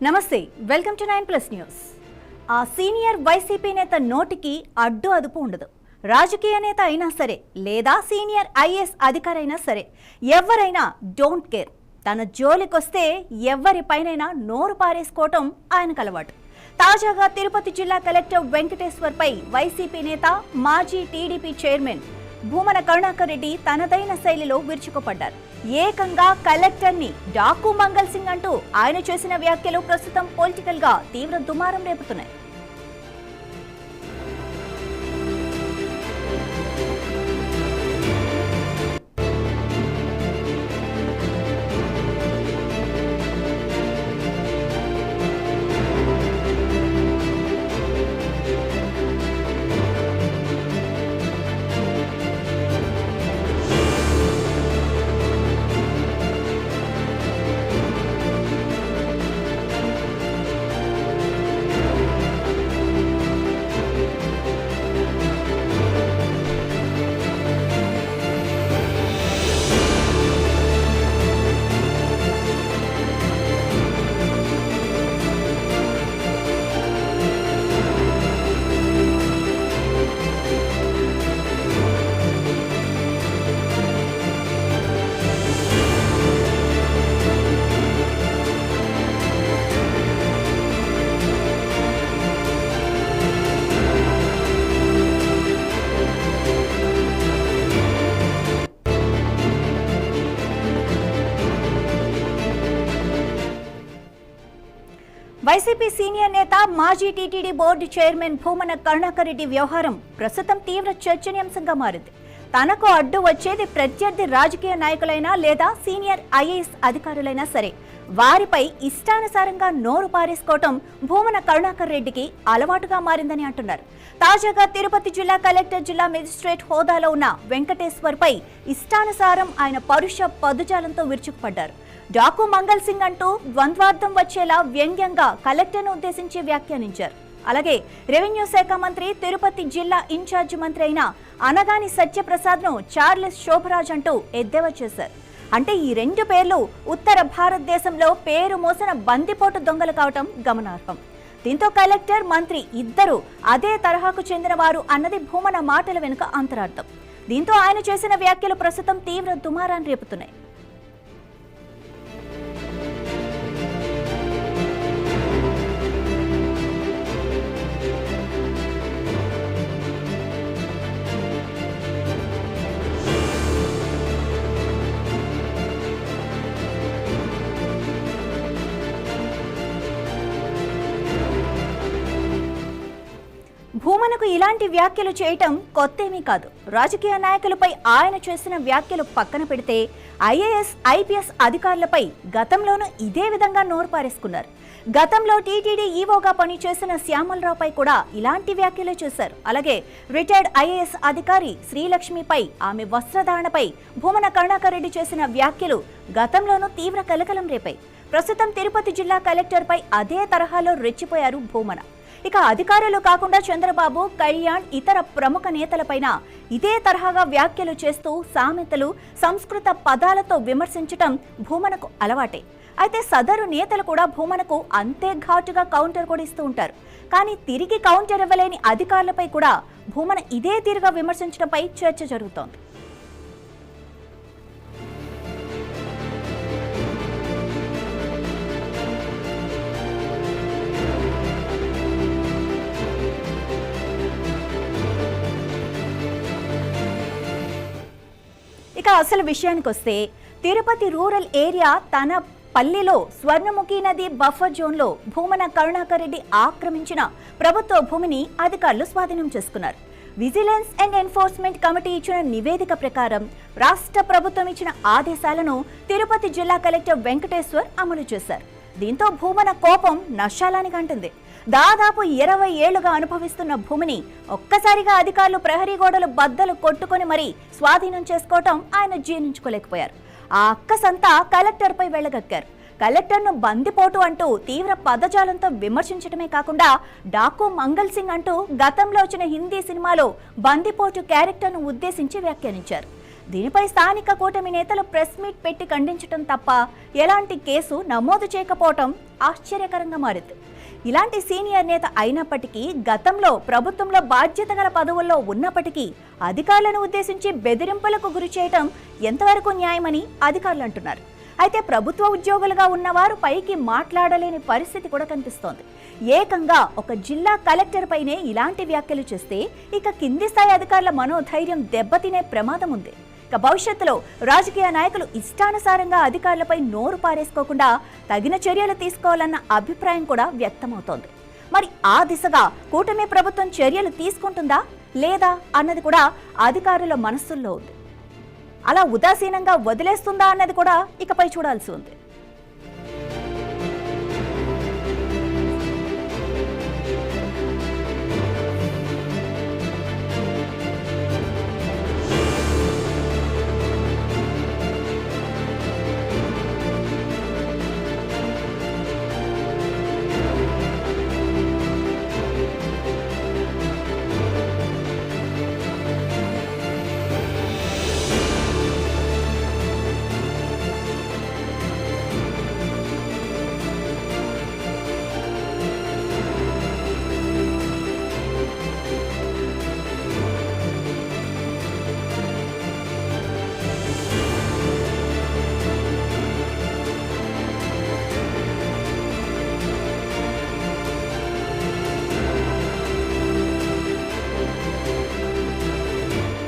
నమస్తే, welcome to 9+ news. ఆ senior YCP నేత నోటికి అడ్డు అదుపు ఉండదు. రాజకీయ నేత అయినా సరే లేదా సీనియర్ ఐఏఎస్ అధికారైనా సరే ఎవరైనా డోంట్ కేర్. తన జోలికొస్తే ఎవరిపైనైనా నోరు పారేసుకోవటం ఆయనకు అలవాటు. తాజాగా తిరుపతి జిల్లా కలెక్టర్ వెంకటేశ్వర్పై వైసీపీ నేత మాజీ టీడీపీ చైర్మన్ భూమన కరుణాకర్ రెడ్డి తనదైన శైలిలో విరుచుకుపడ్డారు. ఏకంగా కలెక్టర్ని డాకు మంగల్ సింగ్ అంటూ ఆయన చేసిన వ్యాఖ్యలు ప్రస్తుతం పొలిటికల్ గా తీవ్ర దుమారం రేపుతున్నాయి. వైసీపీ సీనియర్ నేత మాజీ TTD board chairman Bhumana Karunakar Reddy వ్యవహారం ప్రస్తుతం తీవ్ర చర్చనీయాంశంగా మారింది. తనకు అడ్డు వచ్చేది ప్రత్యర్థి రాజకీయ నాయకులైనా లేదా సీనియర్ ఐఏఎస్ అధికారులైనా సరే వారిపై ఇష్టానుసారంగా నోరు పారేసుకోవటం భూమన కరుణాకర్ రెడ్డికి అలవాటుగా మారిందని అంటున్నారు. తాజాగా తిరుపతి జిల్లా కలెక్టర్ జిల్లా మెజిస్ట్రేట్ హోదాలో ఉన్న వెంకటేశ్వర్పై ఇష్టానుసారం ఆయన పరుష పదుజాలంతో విరుచుకుపడ్డారు. డాకు మంగల్ సింగ్ అంటూ ద్వంద్వార్థం వచ్చేలా వ్యంగ్యంగా కలెక్టర్ను ఉద్దేశించి వ్యాఖ్యానించారు. అలాగే రెవెన్యూ శాఖ మంత్రి, తిరుపతి జిల్లా ఇన్ఛార్జి మంత్రి అయిన అనగాని సత్యప్రసాద్ ను చార్లెస్ శోభరాజ్ అంటూ ఎద్దేవా చేశారు. అంటే ఈ రెండు పేర్లు ఉత్తర భారతదేశంలో పేరు మోసిన బందిపోటు దొంగలు కావటం గమనార్హం. దీంతో కలెక్టర్, మంత్రి ఇద్దరు అదే తరహాకు చెందిన వారు అన్నది భూమన మాటల వెనుక అంతరార్థం. దీంతో ఆయన చేసిన వ్యాఖ్యలు ప్రస్తుతం తీవ్ర దుమారాన్ని రేపుతున్నాయి. భూమనకు ఇలాంటి వ్యాఖ్యలు చేయటం కొత్తేమీ కాదు. రాజకీయ నాయకులపై ఆయన చేసిన వ్యాఖ్యలు పక్కన పెడితే ఐఏఎస్, ఐపీఎస్ అధికారులపై గతంలోనూ ఇదే విధంగా నోరు పారేసుకున్నారు. గతంలో టీటీడీ ఈవోగా పనిచేసిన శ్యామలరావుపై కూడా ఇలాంటి వ్యాఖ్యలే చేశారు. అలాగే రిటైర్డ్ ఐఏఎస్ అధికారి శ్రీలక్ష్మిపై, ఆమె వస్త్రధారణపై భూమన కరుణాకర్ రెడ్డి చేసిన వ్యాఖ్యలు గతంలోనూ తీవ్ర కలకలం రేపాయి. ప్రస్తుతం తిరుపతి జిల్లా కలెక్టర్పై అదే తరహాలో రెచ్చిపోయారు భూమన. ఇక అధికారులు కాకుండా చంద్రబాబు, కళ్యాణ్, ఇతర ప్రముఖ నేతలపైన ఇదే తరహాగా వ్యాఖ్యలు చేస్తూ సామెతలు, సంస్కృత పదాలతో విమర్శించటం భూమనకు అలవాటే. అయితే సదరు నేతలు కూడా భూమనకు అంతే ఘాటుగా కౌంటర్ కూడా ఇస్తూ ఉంటారు. కానీ తిరిగి కౌంటర్ ఇవ్వలేని అధికారులపై కూడా భూమన ఇదే తీరుగా విమర్శించడంపై చర్చ జరుగుతోంది. ఇక అసలు విషయానికి వస్తే, తిరుపతి రూరల్ ఏరియా తన పల్లిలో స్వర్ణముఖి నది బఫర్ జోన్లో భూమన కరుణాకర్ రెడ్డి ఆక్రమించిన ప్రభుత్వ భూమిని అధికారులు స్వాధీనం చేసుకున్నారు. విజిలెన్స్ అండ్ ఎన్ఫోర్స్మెంట్ కమిటీ ఇచ్చిన నివేదిక ప్రకారం రాష్ట్ర ప్రభుత్వం ఇచ్చిన ఆదేశాలను తిరుపతి జిల్లా కలెక్టర్ వెంకటేశ్వర్ అమలు చేశారు. దీంతో భూమన కోపం నశాలానికి అంటుంది. దాదాపు 20 ఏళ్లుగా అనుభవిస్తున్న భూమిని ఒక్కసారిగా అధికారులు ప్రహరీ గోడలు బద్దలు కొట్టుకుని మరీ స్వాధీనం చేసుకోవటం ఆయన జీర్ణించుకోలేకపోయారు. ఆ అక్కసంతా కలెక్టర్పై వెళ్లగక్కారు. కలెక్టర్ను బందిపోటు అంటూ తీవ్ర పదజాలంతో విమర్శించడమే కాకుండా డాకు మంగల్ సింగ్ అంటూ గతంలో వచ్చిన హిందీ సినిమాలో బందిపోటు క్యారెక్టర్ను ఉద్దేశించి వ్యాఖ్యానించారు. దీనిపై స్థానిక కూటమి నేతలు ప్రెస్ మీట్ పెట్టి ఖండించడం తప్ప ఎలాంటి కేసు నమోదు చేయకపోవటం ఆశ్చర్యకరంగా మారింది. ఇలాంటి సీనియర్ నేత అయినప్పటికీ గతంలో ప్రభుత్వంలో బాధ్యత గల పదవుల్లో ఉన్నప్పటికీ అధికారులను ఉద్దేశించి బెదిరింపులకు గురి చేయటం ఎంతవరకు న్యాయమని అధికారులు అంటున్నారు. అయితే ప్రభుత్వ ఉద్యోగులుగా ఉన్నవారు పైకి మాట్లాడలేని పరిస్థితి కూడా కనిపిస్తోంది. ఏకంగా ఒక జిల్లా కలెక్టర్ పైనే ఇలాంటి వ్యాఖ్యలు చేస్తే ఇక కింది స్థాయి అధికారుల మనోధైర్యం దెబ్బతినే ప్రమాదం ఉంది. ఇక భవిష్యత్తులో రాజకీయ నాయకులు ఇష్టానుసారంగా అధికారులపై నోరు పారేసుకోకుండా తగిన చర్యలు తీసుకోవాలన్న అభిప్రాయం కూడా వ్యక్తమవుతోంది. మరి ఆ దిశగా కూటమి ప్రభుత్వం చర్యలు తీసుకుంటుందా లేదా అన్నది కూడా అధికారుల మనస్సుల్లో ఉంది. అలా ఉదాసీనంగా వదిలేస్తుందా అన్నది కూడా ఇకపై చూడాల్సి ఉంది.